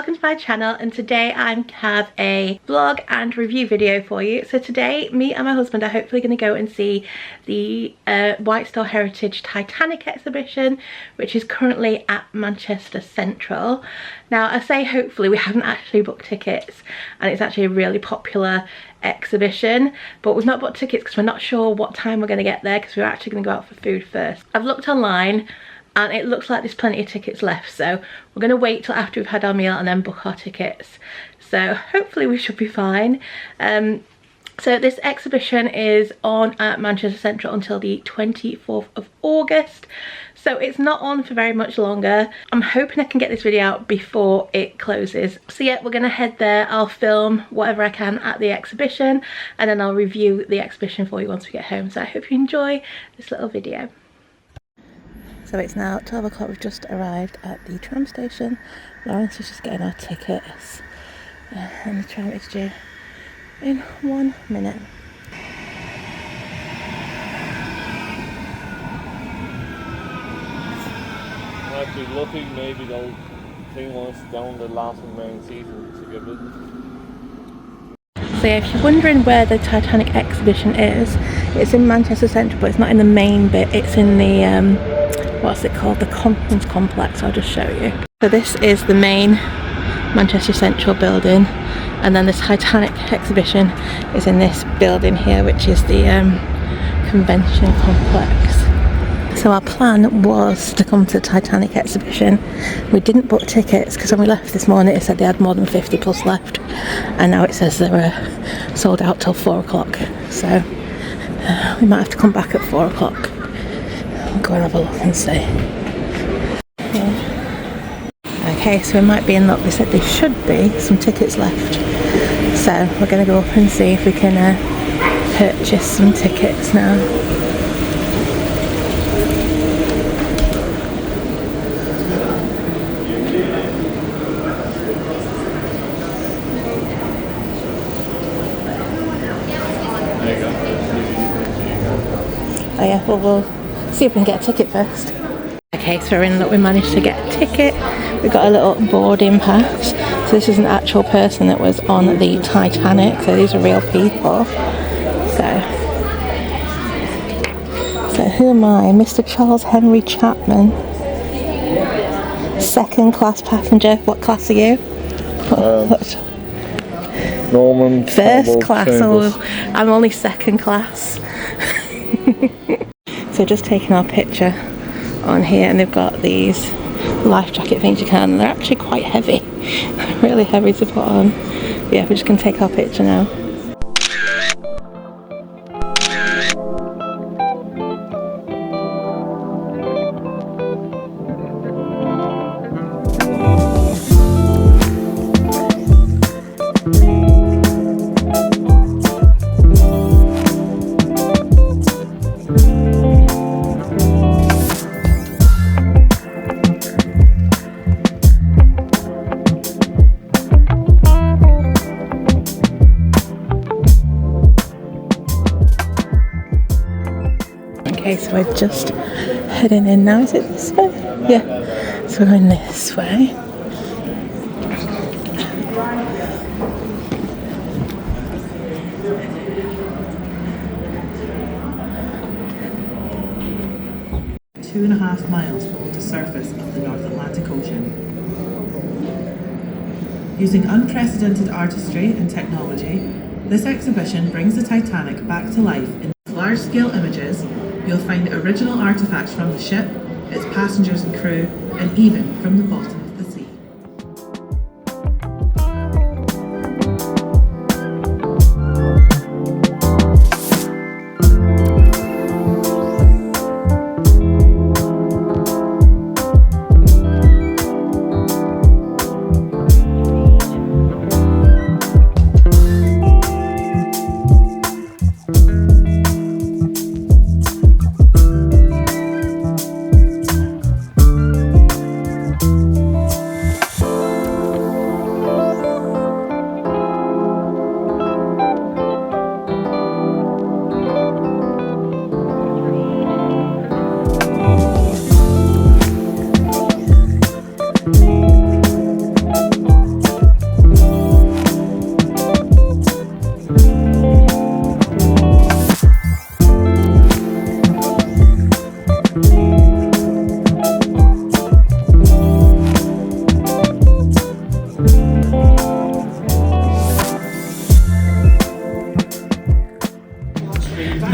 welcome to my channel, and today I have a vlog and review video for you. So today me and my husband are hopefully going to go and see the White Star Heritage Titanic Exhibition, which is currently at Manchester Central. Now I say hopefully, we haven't actually booked tickets and it's actually a really popular exhibition, but we've not booked tickets because we're not sure what time we're going to get there, because we're actually going to go out for food first. I've looked online and it looks like there's plenty of tickets left, so we're going to wait till after we've had our meal and then book our tickets. So hopefully we should be fine. So this exhibition is on at Manchester Central until the 24th of August. So it's not on for very much longer. I'm hoping I can get this video out before it closes. So yeah, we're going to head there. I'll film whatever I can at the exhibition and then I'll review the exhibition for you once we get home. So I hope you enjoy this little video. So it's now 12 o'clock, we've just arrived at the tram station. Lawrence is just getting our tickets and the tram is due in 1 minute. Might be lucky, maybe they'll thing once down the last remaining season to give it. So yeah, if you're wondering where the Titanic Exhibition is, it's in Manchester Central, but it's not in the main bit, it's in the what's it called, the conference complex. I'll just show you. So this is the main Manchester Central building, and then the Titanic Exhibition is in this building here, which is the convention complex. So our plan was to come to the Titanic Exhibition. We didn't book tickets because when we left this morning it said they had more than 50 plus left, and now it says they were sold out till 4 o'clock. So we might have to come back at 4 o'clock. We'll go and have a look and see. Yeah. Okay, so we might be in luck. They said there should be some tickets left. So we're going to go up and see if we can purchase some tickets now. Oh yeah, well, we'll see if we can get a ticket first. Okay, so we're in luck, we managed to get a ticket. We got a little boarding pass. So this is an actual person that was on the Titanic, so these are real people. So who am I? Mr. Charles Henry Chapman. Second class passenger. What class are you? Norman. First class. Oh, I'm only second class. So just taking our picture on here, and they've got these life jacket things you can, and they're actually quite heavy. Really heavy to put on. But yeah, we're just going to take our picture now. Okay, so we're just heading in now. Is it this way? Yeah. So we're in this way. Two and a half miles below the surface of the North Atlantic Ocean. Using unprecedented artistry and technology, this exhibition brings the Titanic back to life in large-scale images. You'll find original artifacts from the ship, its passengers and crew, and even from the bottom of the sea.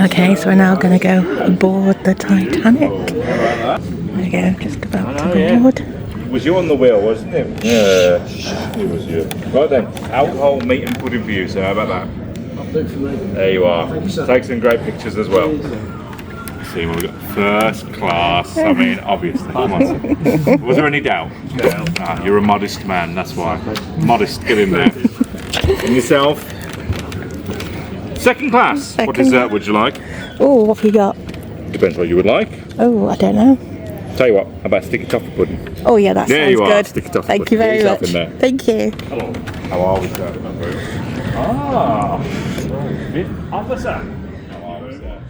Okay, so we're now going to go aboard the Titanic. There we go, just about to board. It was you on the wheel, wasn't it? Yeah, it was you. Right then, alcohol, meat and pudding for you, so how about that? There you are. Take some great pictures as well. See, we've got first class. I mean, obviously. Come on. Was there any doubt? Ah, you're a modest man, that's why. Modest, get in there. And yourself? Second class. What dessert would you like? Oh, what have you got? Depends what you would like. Oh, I don't know. Tell you what, how about sticky toffee pudding? Oh yeah, that sounds you are. good. Sticky toffee Thank you pudding. very Get much. yourself in there. Thank you. Hello. How are we, sir? Ah, fifth officer. How are we, sir?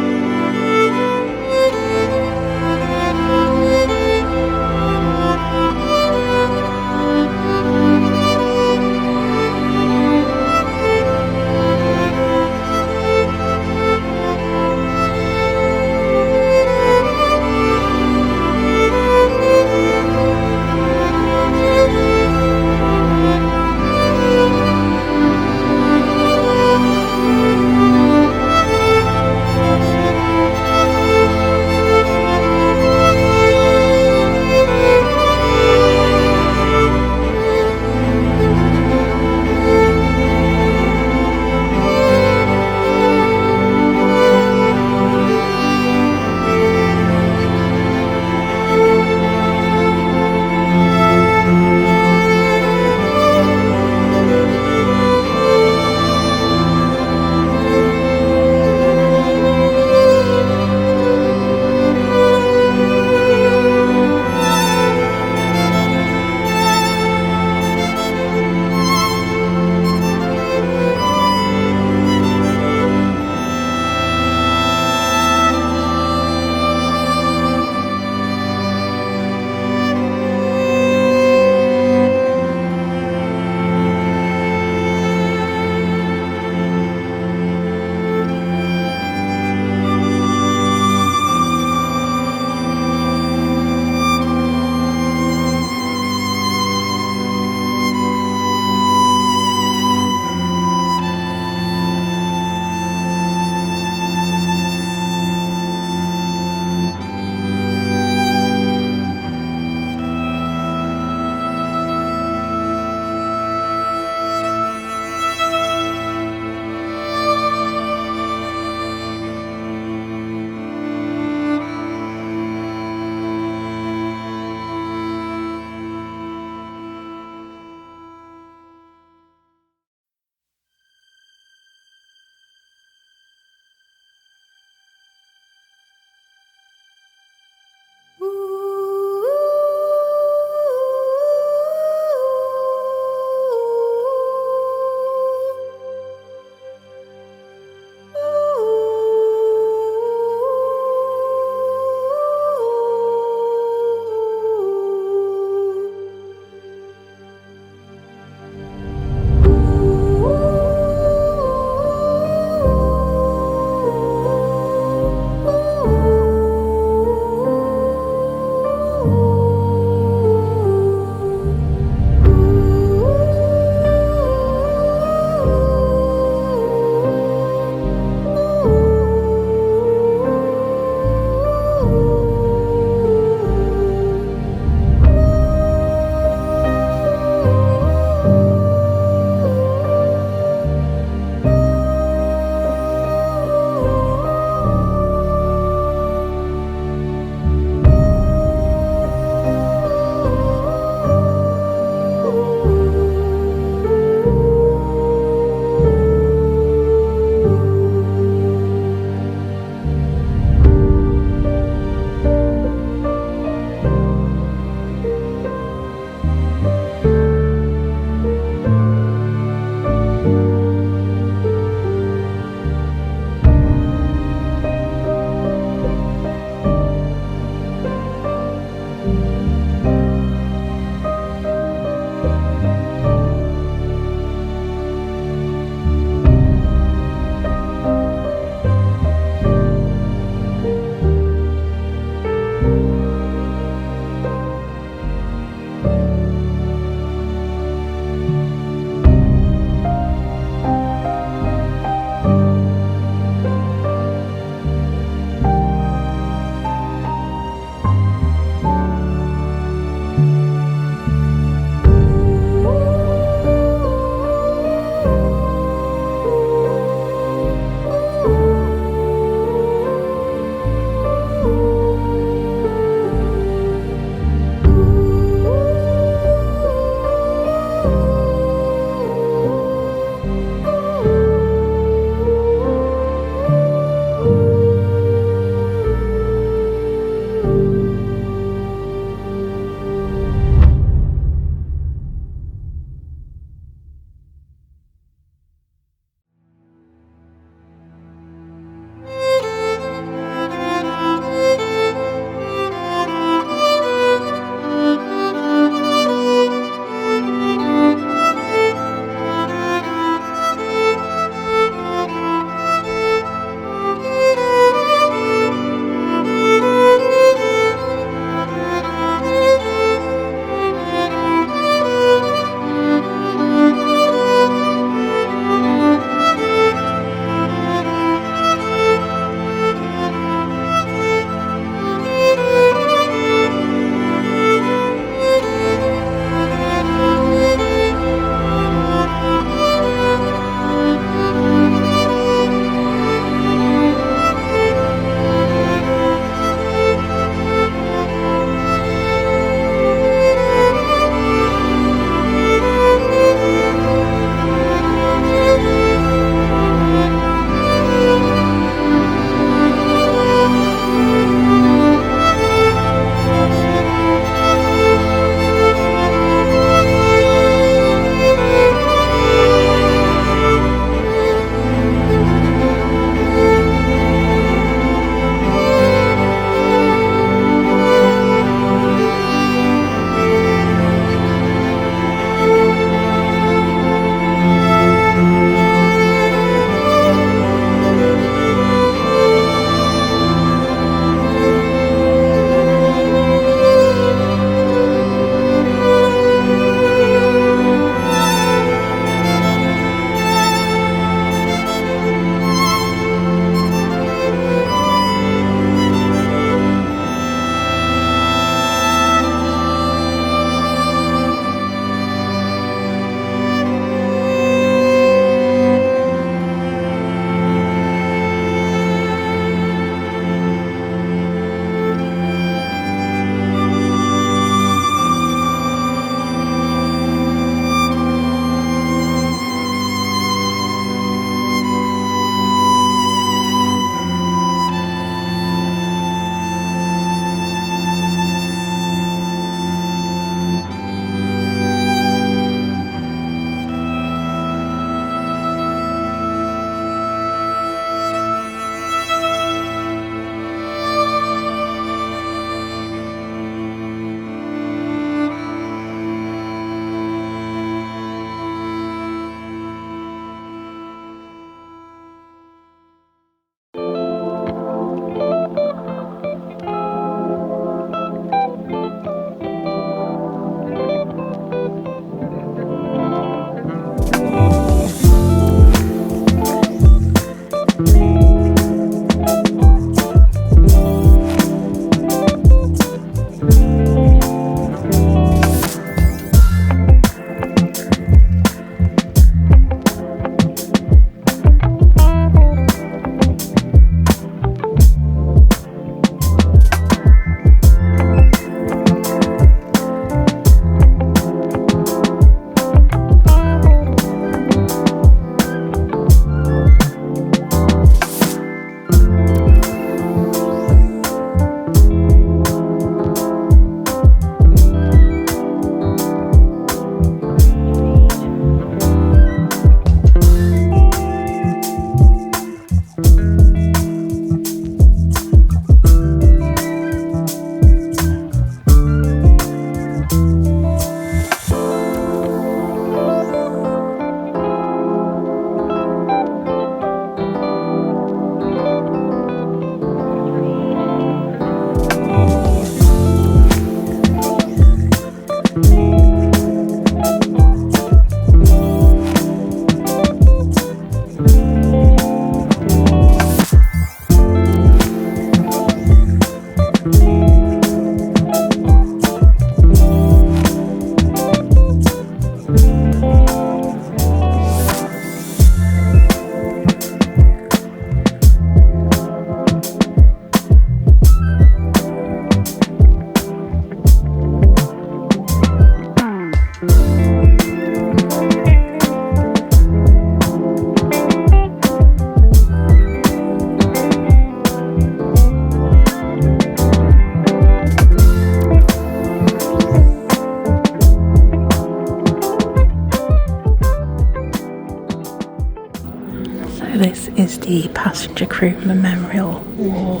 is the passenger crew memorial wall.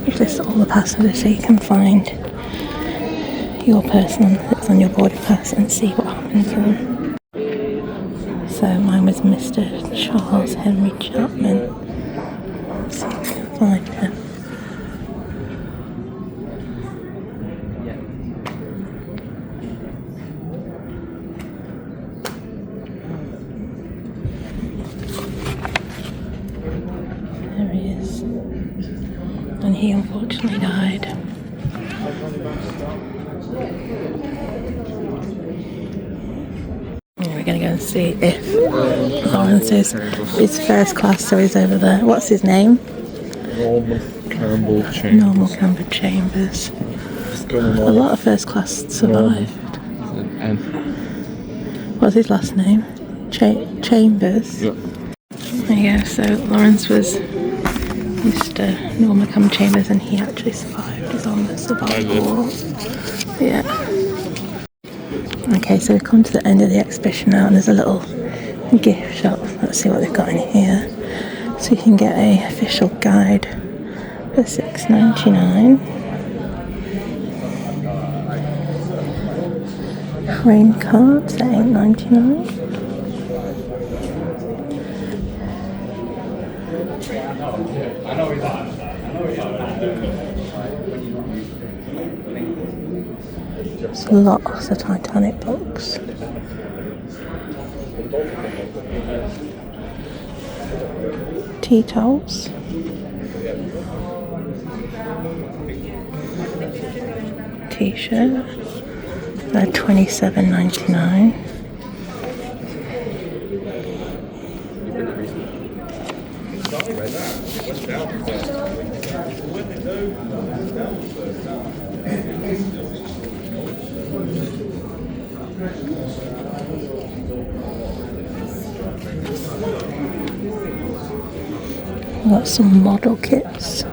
Which lists all the passengers so you can find your person that's on your boarding pass and see what happened to them. So mine was Mr. Charles Henry Chapman. Let's see if we can find him. There he is. And he unfortunately died. We're going to go and see if Lawrence is first class, so he's over there. What's his name? Normal Chambers. Normal Campbell Chambers. A lot of first class survived. What's his last name? Chambers? Yep. There you go, so Lawrence was Mr. Norman Campbell Chambers and he actually survived. He's on the survival wall. Yeah. Okay, so we've come to the end of the exhibition now and there's a little gift shop. Let's see what they've got in here. So you can get a official guide for $6.99. Rain cards at $8.99. There's lots of Titanic books. Tea towels. T-shirt. They're $27.99. Got some model kits.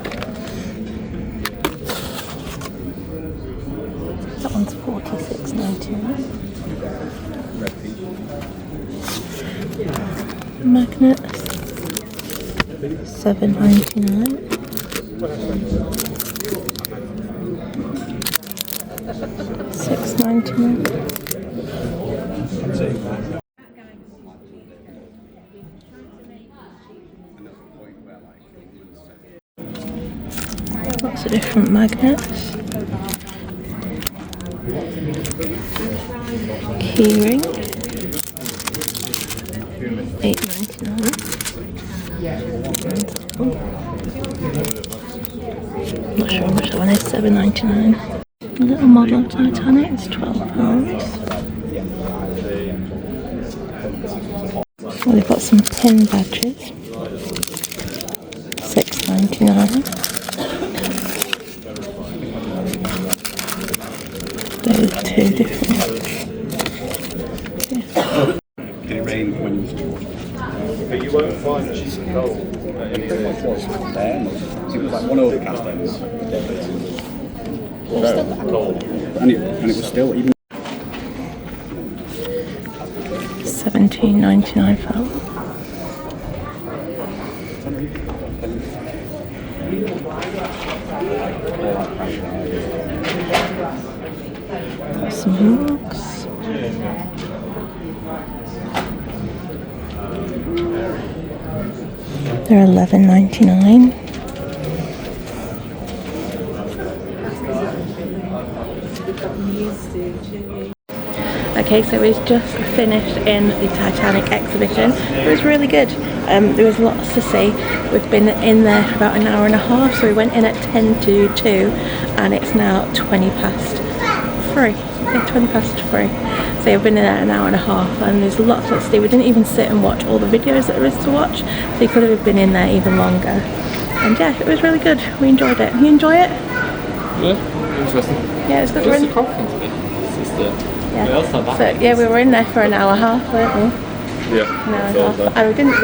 That one's $46.99. Magnets, $7.99. $6.99. Lots of different magnets. Keyring, $8.99. Not sure how much that one is. $7.99. A little model of Titanic is £12. Well, they've got some pin badges. $6.99. Those two different. Did it rain when you was talking? But you won't find cheap gold at any It was like one overcast ends. gold. And it was still even. $17.99 felt. Some mugs. They're $11.99. Okay, so we've just finished in the Titanic exhibition. It was really good. There was lots to see. We've been in there for about an hour and a half, so we went in at 10 to 2 and it's now 20 past 3. Yeah, 20 past 3. So we've been in there an hour and a half and there's lots to see. We didn't even sit and watch all the videos that there is to watch, so you could have been in there even longer. And yeah, it was really good. We enjoyed it. You enjoy it? Yeah, interesting. Yeah, it was good. What's the conference bit? It's just Yeah. So yeah, we were in there for an hour and a half, weren't we? Yeah. An hour and a half. And we didn't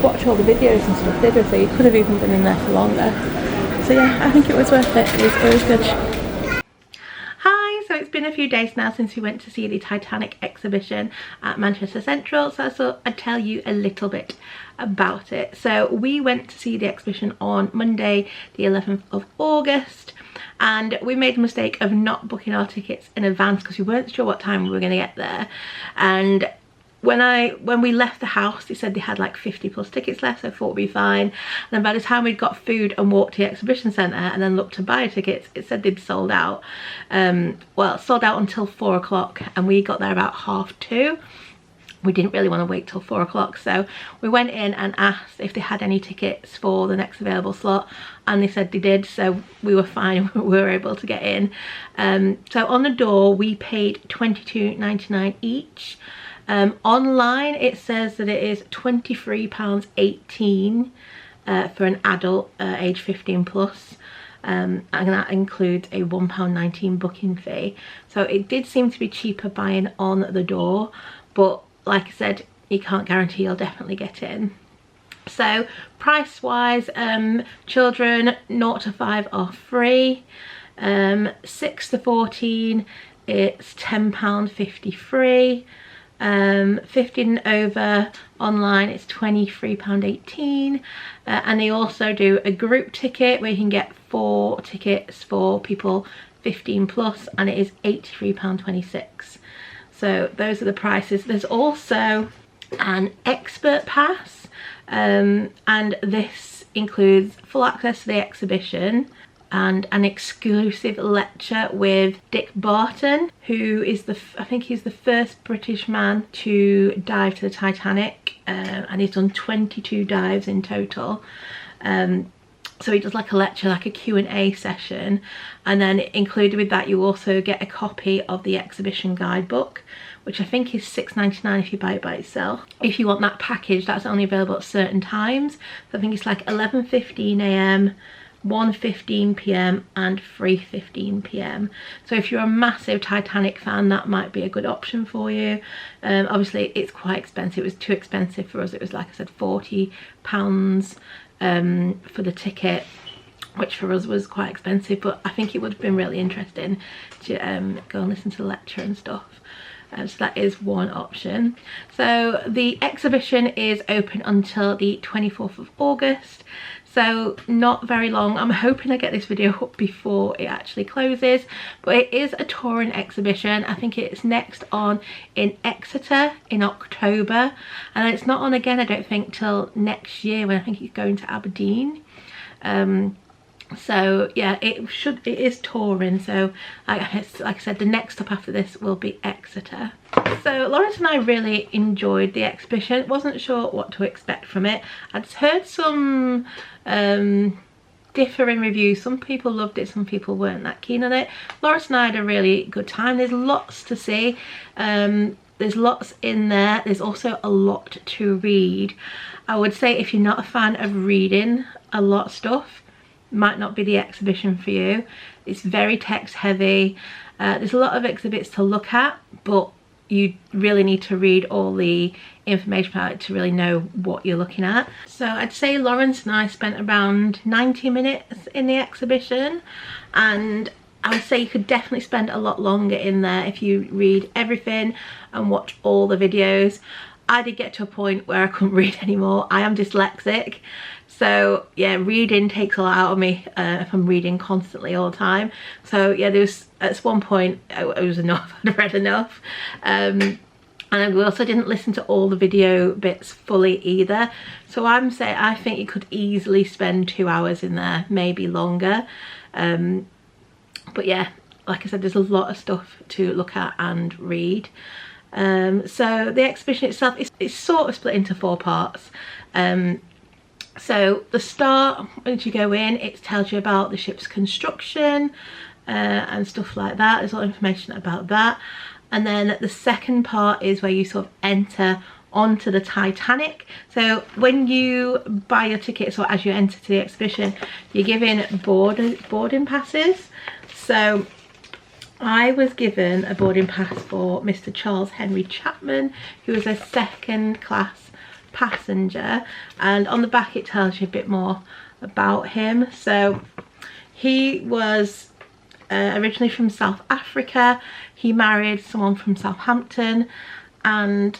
watch all the videos and stuff, did we? So you could have even been in there for longer. So yeah, I think it was worth it. It was good. Hi, so it's been been a few days now since we went to see the Titanic exhibition at Manchester Central, so I thought I'd tell you a little bit about it. So we went to see the exhibition on Monday the 11th of August, and we made the mistake of not booking our tickets in advance because we weren't sure what time we were going to get there. And when we left the house, they said they had like 50 plus tickets left, so I thought we'd be fine. And then by the time we'd got food and walked to the exhibition centre and then looked to buy tickets, it said they'd sold out. Well, sold out until 4 o'clock, and we got there about 2:30. We didn't really want to wait till 4 o'clock, so we went in and asked if they had any tickets for the next available slot, and they said they did, so we were fine. We were able to get in. So on the door we paid £22.99 each. Online it says that it is £23.18 for an adult age 15 plus, and that includes a £1.19 booking fee. So it did seem to be cheaper buying on the door, but like I said, you can't guarantee you'll definitely get in. So price wise, children 0 to 5 are free, 6 to 14 it's £10.53. 15 and over online it's £23.18, and they also do a group ticket where you can get 4 tickets for people 15 plus, and it is £83.26. so those are the prices. There's also an expert pass, and this includes full access to the exhibition and an exclusive lecture with Dick Barton, who is I think he's the first British man to dive to the Titanic, and he's done 22 dives in total. So he does like a lecture, like a Q&A session, and then included with that you also get a copy of the exhibition guidebook, which I think is £6.99 if you buy it by itself. If you want that package, that's only available at certain times. So I think it's like 11:15 AM, 1:15 PM and 3:15 PM. So if you're a massive Titanic fan, that might be a good option for you. Obviously it's quite expensive. It was too expensive for us. It was, like I said, £40 for the ticket, which for us was quite expensive, but I think it would have been really interesting to go and listen to the lecture and stuff. So that is one option. So the exhibition is open until the 24th of August. So not very long. I'm hoping I get this video up before it actually closes, but it is a touring exhibition. I think it's next on in Exeter in October, and it's not on again, I don't think, till next year when I think it's going to Aberdeen. So yeah, it is touring, so like I said, the next stop after this will be Exeter. So Lawrence and I really enjoyed the exhibition. Wasn't sure what to expect from it. I'd heard some differing reviews. Some people loved it, some people weren't that keen on it. Lawrence and I had a really good time. There's lots to see, there's lots in there. There's also a lot to read. I would say if you're not a fan of reading a lot of stuff, might not be the exhibition for you. It's very text heavy. There's a lot of exhibits to look at, but you really need to read all the information about it to really know what you're looking at. So I'd say Lawrence and I spent around 90 minutes in the exhibition, and I would say you could definitely spend a lot longer in there if you read everything and watch all the videos. I did get to a point where I couldn't read anymore. I am dyslexic, so yeah, reading takes a lot out of me if I'm reading constantly all the time. So yeah, there's at one point it was enough. I'd read enough, and I also didn't listen to all the video bits fully either. So I think you could easily spend 2 hours in there, maybe longer. But yeah, like I said, there's a lot of stuff to look at and read. So the exhibition itself is sort of split into 4 parts. So the start, once you go in, it tells you about the ship's construction and stuff like that. There's a lot of information about that. And then the second part is where you sort of enter onto the Titanic. So when you buy your tickets, or as you enter to the exhibition, you're given boarding passes. So I was given a boarding pass for Mr. Charles Henry Chapman, who was a second class passenger, and on the back it tells you a bit more about him. So he was originally from South Africa. He married someone from Southampton, and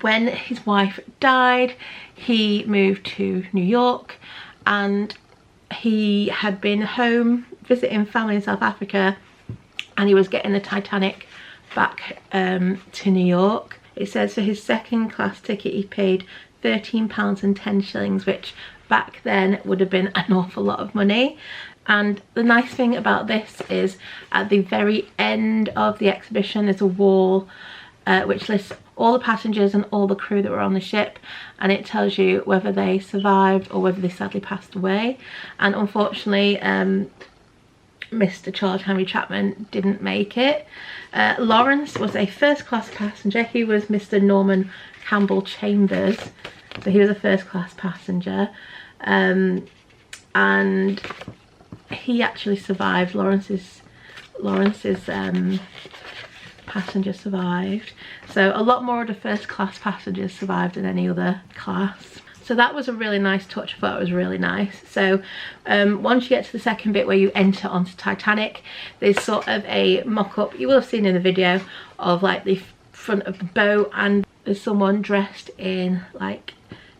when his wife died, he moved to New York, and he had been home visiting family in South Africa, and he was getting the Titanic back to New York. It says for his second class ticket he paid £13.10, which back then would have been an awful lot of money. And the nice thing about this is at the very end of the exhibition there's a wall which lists all the passengers and all the crew that were on the ship, and it tells you whether they survived or whether they sadly passed away. And unfortunately Mr. Charles Henry Chapman didn't make it. Lawrence was a first class passenger. He was Mr. Norman Campbell Chambers, so he was a first class passenger, and he actually survived. Lawrence's passenger survived, so a lot more of the first class passengers survived than any other class. So that was a really nice touch. I thought it was really nice. So once you get to the second bit where you enter onto Titanic, there's sort of a mock-up, you will have seen in the video, of like the front of the boat, and there's someone dressed in like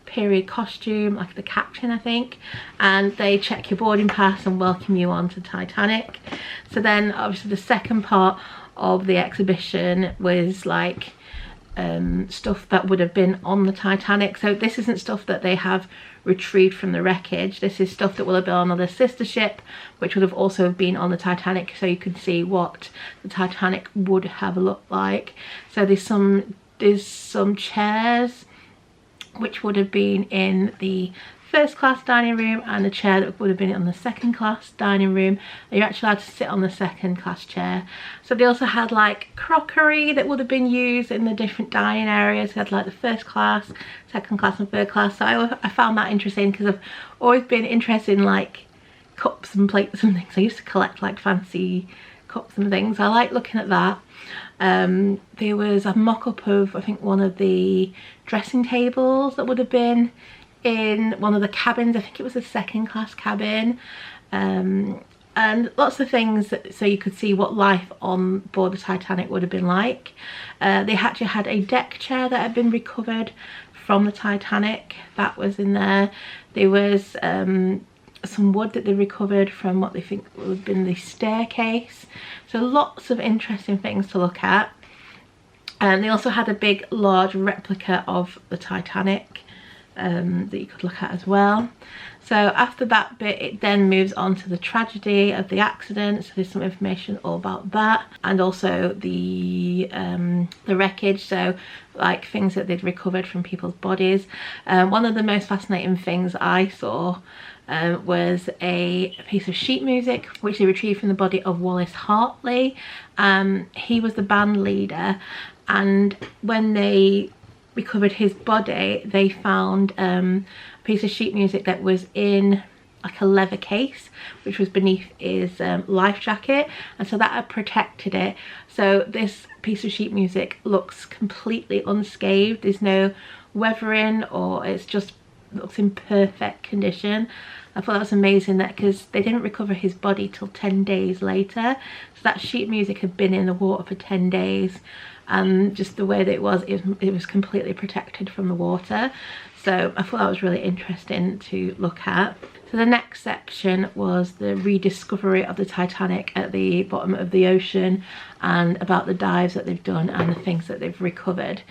period costume, like the captain I think, and they check your boarding pass and welcome you onto Titanic. So then obviously the second part of the exhibition was like stuff that would have been on the Titanic. So this isn't stuff that they have retrieved from the wreckage. This is stuff that will have been on the sister ship, which would have also been on the Titanic, so you can see what the Titanic would have looked like. So there's some chairs which would have been in the first class dining room, and a chair that would have been on the second class dining room. You're actually allowed to sit on the second class chair. So they also had like crockery that would have been used in the different dining areas. They had like the first class, second class and third class. So I found that interesting because I've always been interested in like cups and plates and things. I used to collect like fancy cups and things. I like looking at that. There was a mock-up of I think one of the dressing tables that would have been in one of the cabins. I think it was a second class cabin, and lots of things so you could see what life on board the Titanic would have been like. They actually had a deck chair that had been recovered from the Titanic, that was in there. There was some wood that they recovered from what they think would have been the staircase. So lots of interesting things to look at. And they also had a big large replica of the Titanic that you could look at as well. So after that bit it then moves on to the tragedy of the accident. So there's some information all about that, and also the wreckage, so like things that they'd recovered from people's bodies. One of the most fascinating things I saw was a piece of sheet music which they retrieved from the body of Wallace Hartley. He was the band leader, and when they recovered his body they found a piece of sheet music that was in like a leather case which was beneath his life jacket, and so that had protected it. So this piece of sheet music looks completely unscathed. There's no weathering, or it's just looks in perfect condition. I thought that was amazing, that because they didn't recover his body till 10 days later, so that sheet music had been in the water for 10 days, and just the way that it was completely protected from the water. So I thought that was really interesting to look at. So the next section was the rediscovery of the Titanic at the bottom of the ocean, and about the dives that they've done and the things that they've recovered.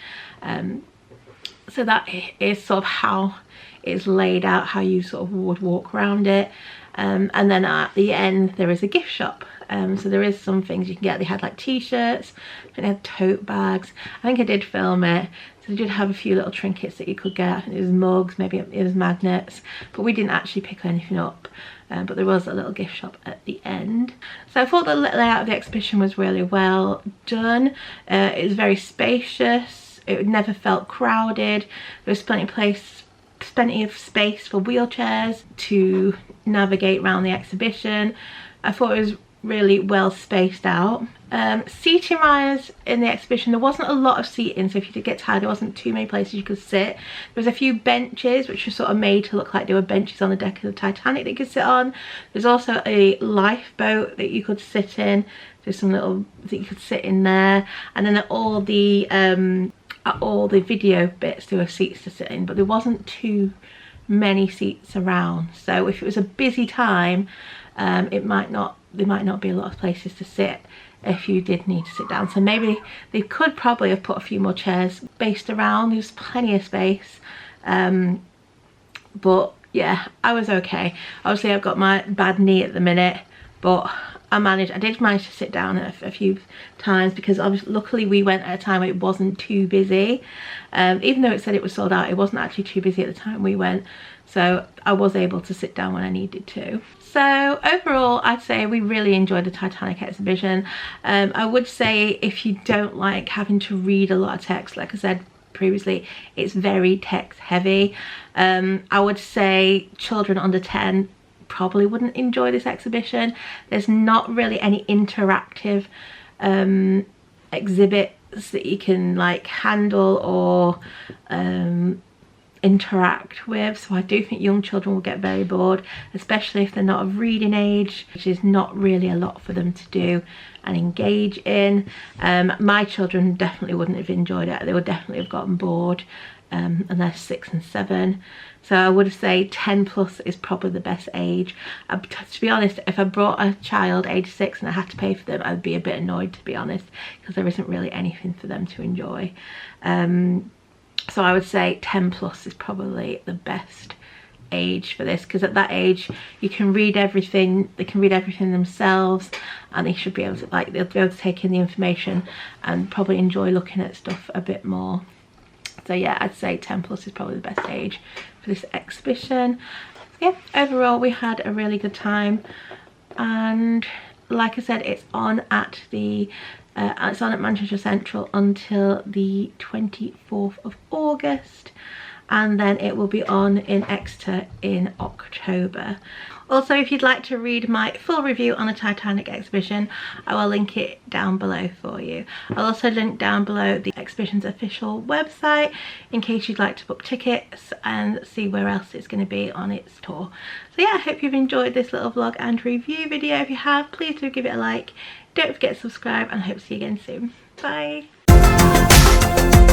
So that is sort of how it's laid out, how you sort of would walk around it. And then at the end there is a gift shop. So there is some things you can get. They had like t-shirts, they had tote bags. I think I did film it, so they did have a few little trinkets that you could get. I think it was mugs, maybe it was magnets, but we didn't actually pick anything up. But there was a little gift shop at the end. So I thought the layout of the exhibition was really well done. It was very spacious. It never felt crowded. There was plenty of space for wheelchairs to navigate around the exhibition. I thought it was really well spaced out. Seating wise in the exhibition, there wasn't a lot of seating, so if you did get tired, there wasn't too many places you could sit. There was a few benches which were sort of made to look like they were benches on the deck of the Titanic that you could sit on. There's also a lifeboat that you could sit in. There's some little that you could sit in there, and then at all the video bits there were seats to sit in, but there wasn't too many seats around. So if it was a busy time, there might not be a lot of places to sit if you did need to sit down. So maybe they could probably have put a few more chairs based around. There's plenty of space, but yeah, I was okay. Obviously I've got my bad knee at the minute, but I did manage to sit down a few times, because obviously luckily we went at a time where it wasn't too busy. Even though it said it was sold out, it wasn't actually too busy at the time we went, so I was able to sit down when I needed to. So overall, I'd say we really enjoyed the Titanic exhibition. I would say if you don't like having to read a lot of text, like I said previously, it's very text heavy. I would say children under 10 probably wouldn't enjoy this exhibition. There's not really any interactive exhibits that you can like handle or interact with, so I do think young children will get very bored, especially if they're not of reading age, which is not really a lot for them to do and engage in. My children definitely wouldn't have enjoyed it. They would definitely have gotten bored, and they're 6 and 7. So I would say 10 plus is probably the best age. To be honest, if I brought a child age 6 and I had to pay for them, I'd be a bit annoyed, to be honest, because there isn't really anything for them to enjoy. So I would say 10 plus is probably the best age for this, because at that age you can read everything, they can read everything themselves, and they should be able to, like, they'll be able to take in the information and probably enjoy looking at stuff a bit more. So yeah, I'd say 10 plus is probably the best age for this exhibition. So yeah, overall we had a really good time, and like I said, it's on at Manchester Central until the 24th of August, and then it will be on in Exeter in October. Also, if you'd like to read my full review on the Titanic exhibition, I will link it down below for you. I'll also link down below the exhibition's official website in case you'd like to book tickets and see where else it's going to be on its tour. So yeah, I hope you've enjoyed this little vlog and review video. If you have, please do give it a like. Don't forget to subscribe, and I hope to see you again soon. Bye!